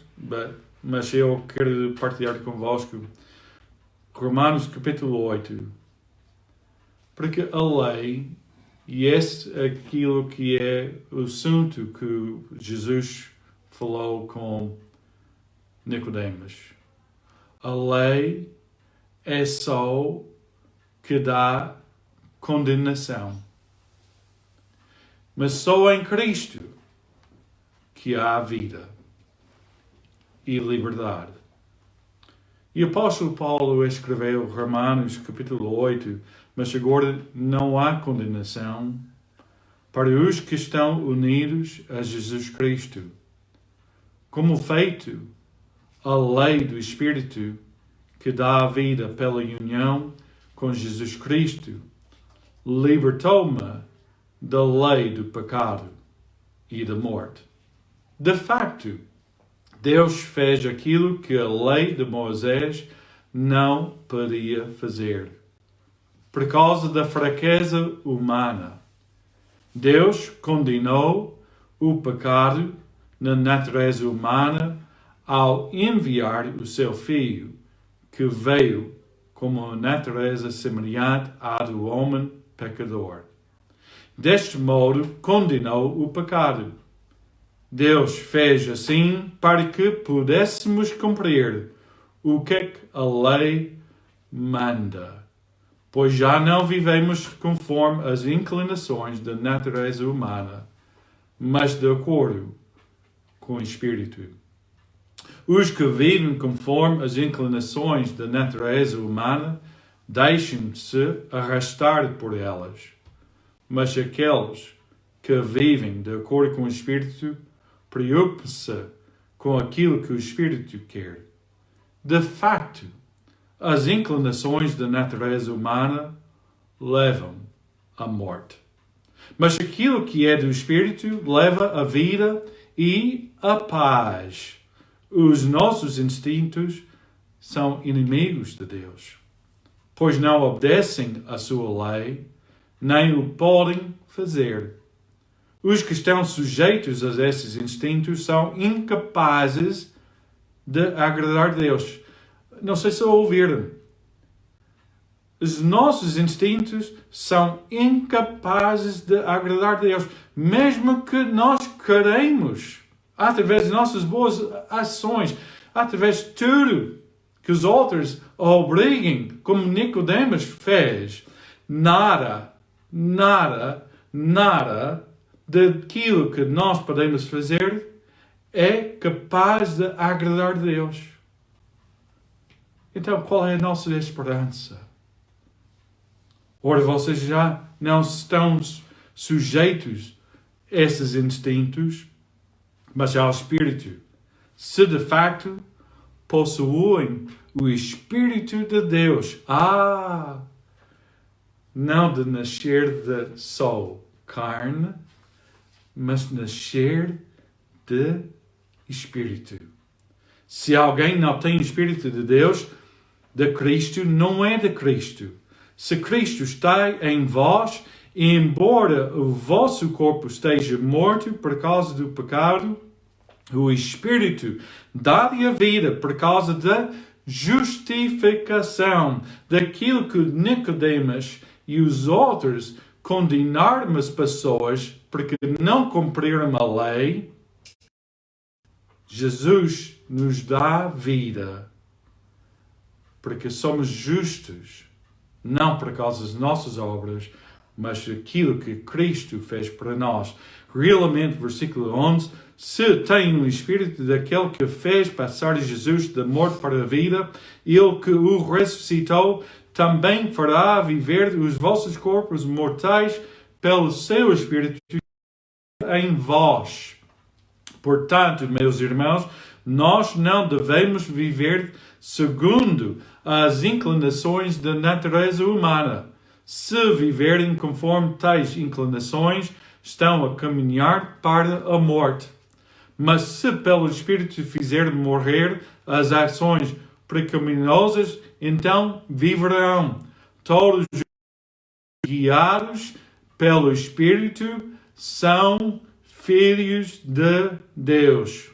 mas eu quero partilhar convosco. Romanos capítulo 8. Porque a lei, e esse é aquilo que é o assunto que Jesus falou com Nicodemos. A lei é só que dá condenação. Mas só em Cristo que há vida e liberdade. E o apóstolo Paulo escreveu Romanos capítulo 8, mas agora não há condenação para os que estão unidos a Jesus Cristo. Como feito, a lei do Espírito que dá a vida pela união com Jesus Cristo libertou-me da lei do pecado e da morte. De facto, Deus fez aquilo que a lei de Moisés não podia fazer. Por causa da fraqueza humana, Deus condenou o pecado na natureza humana ao enviar o seu Filho, que veio com uma natureza semelhante à do homem pecador. Deste modo, condenou o pecado. Deus fez assim para que pudéssemos cumprir o que a lei manda, pois já não vivemos conforme as inclinações da natureza humana, mas de acordo com o Espírito. Os que vivem conforme as inclinações da natureza humana deixam-se arrastar por elas, mas aqueles que vivem de acordo com o Espírito preocupe-se com aquilo que o Espírito quer. De facto, as inclinações da natureza humana levam à morte. Mas aquilo que é do Espírito leva à vida e à paz. Os nossos instintos são inimigos de Deus, pois não obedecem à sua lei, nem o podem fazer. Os que estão sujeitos a esses instintos são incapazes de agradar a Deus. Não sei se ouviram, os nossos instintos são incapazes de agradar a Deus, mesmo que nós queremos, através de nossas boas ações, através de tudo que os outros obriguem, como Nicodemos fez, nada daquilo que nós podemos fazer é capaz de agradar a Deus. Então, qual é a nossa esperança? Ora, vocês já não estão sujeitos a esses instintos, mas ao Espírito. Se de facto possuem o Espírito de Deus. Não de nascer de só carne, mas nascer de Espírito. Se alguém não tem o Espírito de Deus, de Cristo, não é de Cristo. Se Cristo está em vós, embora o vosso corpo esteja morto por causa do pecado, o Espírito dá-lhe a vida por causa da justificação, daquilo que Nicodemos e os outros condenaram as pessoas porque não cumpriram a lei. Jesus nos dá vida porque somos justos, não por causa das nossas obras, mas aquilo que Cristo fez para nós. Realmente, versículo 11, se tem o Espírito daquele que fez passar Jesus da morte para a vida, ele que o ressuscitou, também fará viver os vossos corpos mortais pelo seu Espírito em vós. Portanto, meus irmãos, nós não devemos viver segundo as inclinações da natureza humana. Se viverem conforme tais inclinações, estão a caminhar para a morte. Mas se pelo Espírito fizer morrer as ações pecaminosas, então viverão. Todos guiados pelo Espírito são filhos de Deus.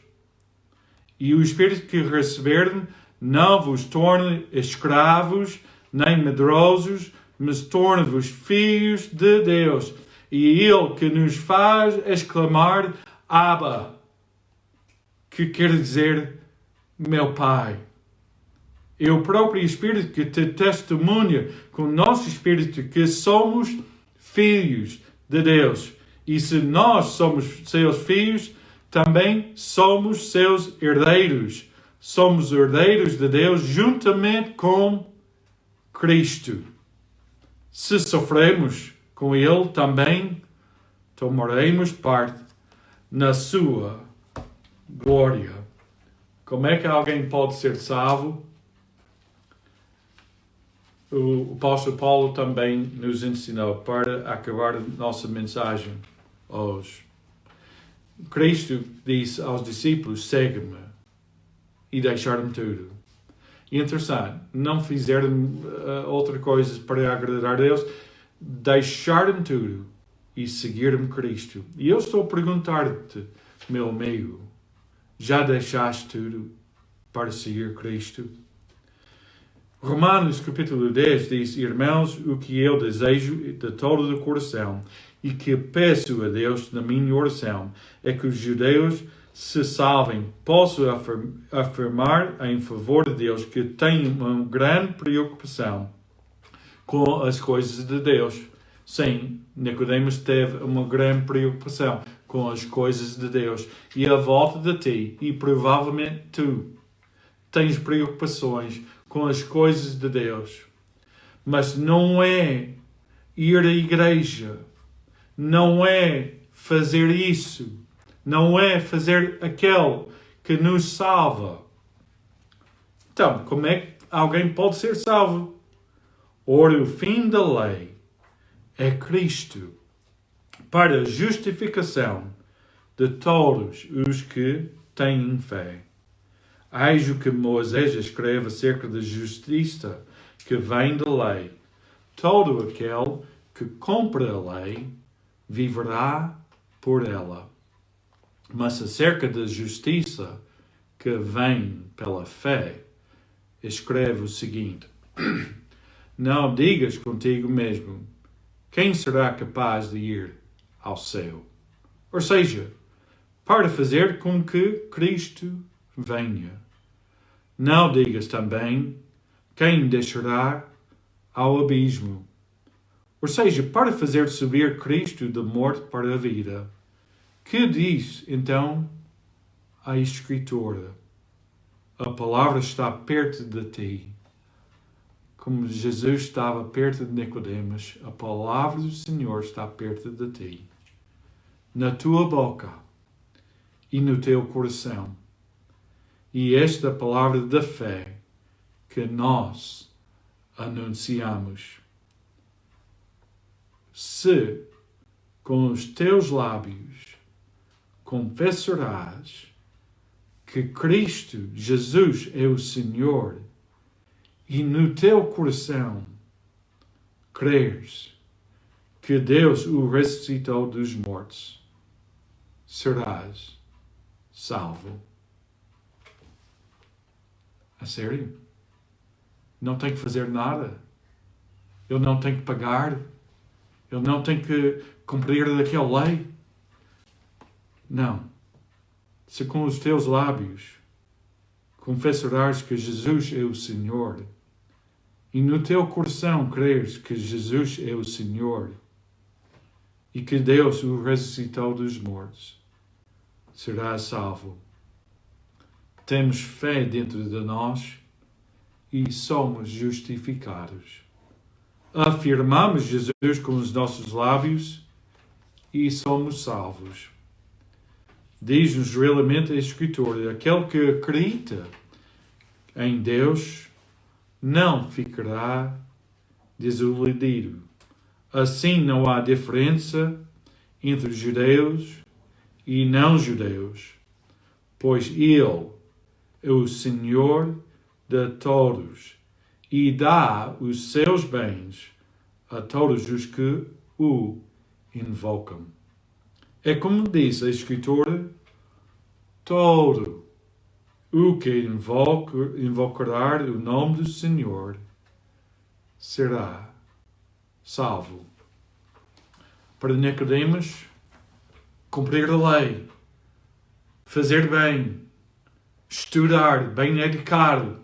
E o Espírito que receberem não vos torne escravos, nem medrosos, mas torne-vos filhos de Deus. E Ele que nos faz exclamar, Abba, que quer dizer, meu Pai. É o próprio Espírito que te testemunha com o nosso Espírito que somos filhos de Deus. E se nós somos seus filhos, também somos seus herdeiros. Somos herdeiros de Deus juntamente com Cristo. Se sofremos com Ele, também tomaremos parte na sua glória. Como é que alguém pode ser salvo? O apóstolo Paulo também nos ensinou para acabar a nossa mensagem hoje. Cristo disse aos discípulos, segue-me, e deixaram tudo. E interessante, não fizeram outra coisa para agradar a Deus, deixaram tudo e seguiram Cristo. E eu estou a perguntar-te, meu amigo, já deixaste tudo para seguir Cristo? Romanos capítulo 10 diz, irmãos, o que eu desejo de todo o coração e que peço a Deus na minha oração é que os judeus se salvem. Posso afirmar em favor de Deus que tenho uma grande preocupação com as coisas de Deus. Sim, Nicodemos teve uma grande preocupação com as coisas de Deus. E à volta de ti, e provavelmente tu, tens preocupações com as coisas de Deus. Mas não é ir à igreja, não é fazer isso, não é fazer aquele que nos salva. Então, como é que alguém pode ser salvo? Ora, o fim da lei é Cristo para a justificação de todos os que têm fé. Eis o que Moisés escreve acerca da justiça que vem da lei. Todo aquele que cumpre a lei viverá por ela. Mas acerca da justiça que vem pela fé, escreve o seguinte: Não digas contigo mesmo, quem será capaz de ir ao céu? Ou seja, para fazer com que Cristo venha. Não digas também, quem descerá ao abismo? Ou seja, para fazer subir Cristo da morte para a vida. Que diz, então, a Escritura? A palavra está perto de ti. Como Jesus estava perto de Nicodemos, a palavra do Senhor está perto de ti. Na tua boca e no teu coração. E esta palavra da fé que nós anunciamos. Se com os teus lábios confessarás que Cristo Jesus é o Senhor e no teu coração creres que Deus o ressuscitou dos mortos, serás salvo. A sério? Não tem que fazer nada. Eu não tenho que pagar. Eu não tenho que cumprir daquela lei. Não. Se com os teus lábios confessarás que Jesus é o Senhor e no teu coração creres que Jesus é o Senhor e que Deus o ressuscitou dos mortos, serás salvo. Temos fé dentro de nós e somos justificados. Afirmamos Jesus com os nossos lábios e somos salvos. Diz-nos realmente a Escritura, aquele que acredita em Deus não ficará desiludido. Assim não há diferença entre judeus e não-judeus, pois Ele é o Senhor de todos e dá os seus bens a todos os que o invocam. É como diz a Escritura, todo o que invocar o nome do Senhor será salvo. Para Nicodemos, cumprir a lei, fazer bem, estudar, bem educado.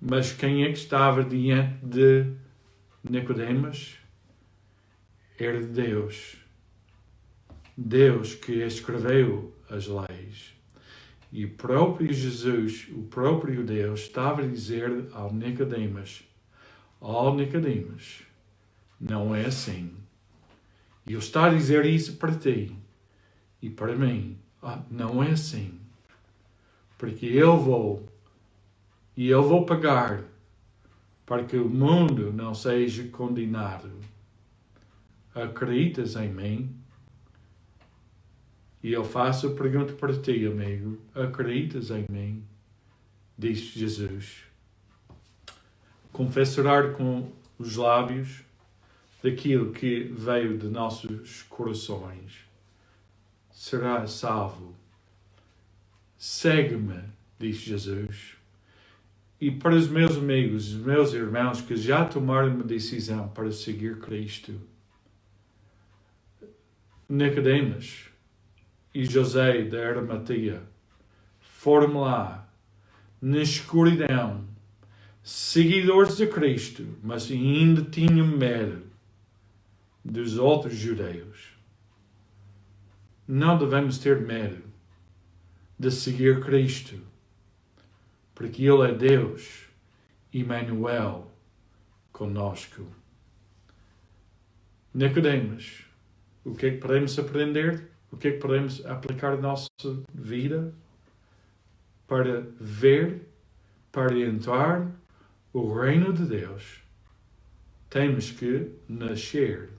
Mas quem é que estava diante de Nicodemos? Era Deus. Deus que escreveu as leis. E o próprio Jesus, o próprio Deus, estava a dizer ao Nicodemos, Nicodemos, não é assim. E Ele está a dizer isso para ti e para mim. Não é assim. Porque eu vou pagar para que o mundo não seja condenado. Acreditas em mim? E eu faço a pergunta para ti, amigo. Acreditas em mim? Diz Jesus. Confessar com os lábios daquilo que veio de nossos corações. Será salvo. Segue-me, diz Jesus. E para os meus amigos, os meus irmãos que já tomaram uma decisão para seguir Cristo, Nicodemos e José da Arimateia foram lá, na escuridão, seguidores de Cristo, mas ainda tinham medo dos outros judeus. Não devemos ter medo de seguir Cristo, porque Ele é Deus, Emmanuel, conosco. Nicodemos, o que é que podemos aprender? O que é que podemos aplicar na nossa vida para ver, para entrar o reino de Deus? Temos que nascer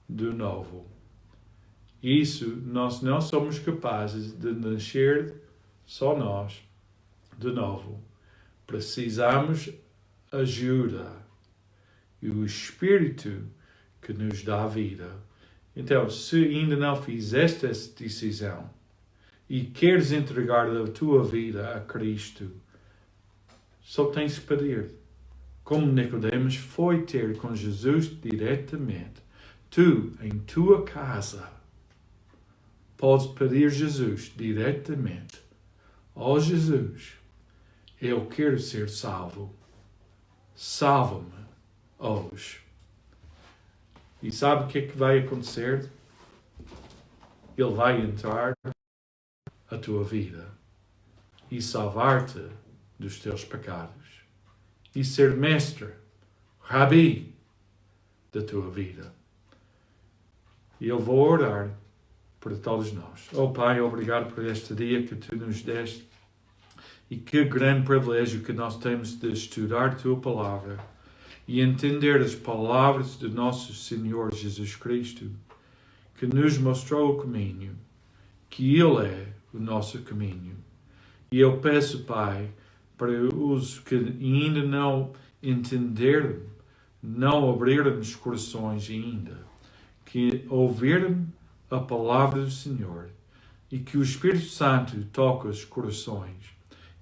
de novo. Isso nós não somos capazes de nascer só nós de novo. Precisamos ajuda e o Espírito que nos dá vida. Então, se ainda não fizeste essa decisão e queres entregar a tua vida a Cristo, só tens que pedir. como Nicodemos foi ter com Jesus diretamente. Tu, em tua casa, podes pedir Jesus diretamente. Ó Jesus, eu quero ser salvo. Salva-me hoje. E sabe o que é que vai acontecer? Ele vai entrar a tua vida e salvar-te dos teus pecados e ser mestre, rabi da tua vida. E eu vou orar por todos nós. Oh Pai, obrigado por este dia que Tu nos deste e que grande privilégio que nós temos de estudar a Tua Palavra e entender as palavras do nosso Senhor Jesus Cristo, que nos mostrou o caminho, que Ele é o nosso caminho. E eu peço, Pai, para os que ainda não entenderam, não abriram os corações ainda, que ouviram a palavra do Senhor e que o Espírito Santo toque os corações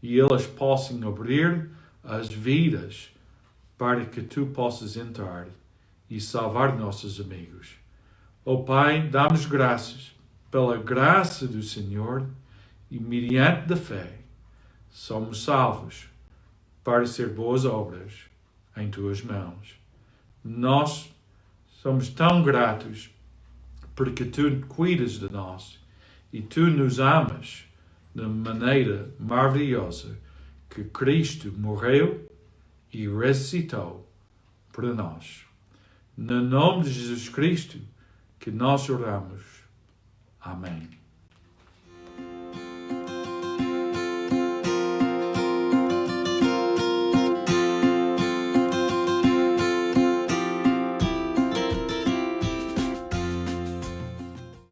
e elas possam abrir as vidas para que Tu possas entrar e salvar nossos amigos. Oh Pai, dá-nos graças pela graça do Senhor e mediante da fé somos salvos para ser boas obras em Tuas mãos. Nós somos tão gratos porque Tu cuidas de nós e Tu nos amas de maneira maravilhosa que Cristo morreu e ressuscitou por nós. No nome de Jesus Cristo que nós oramos. Amém.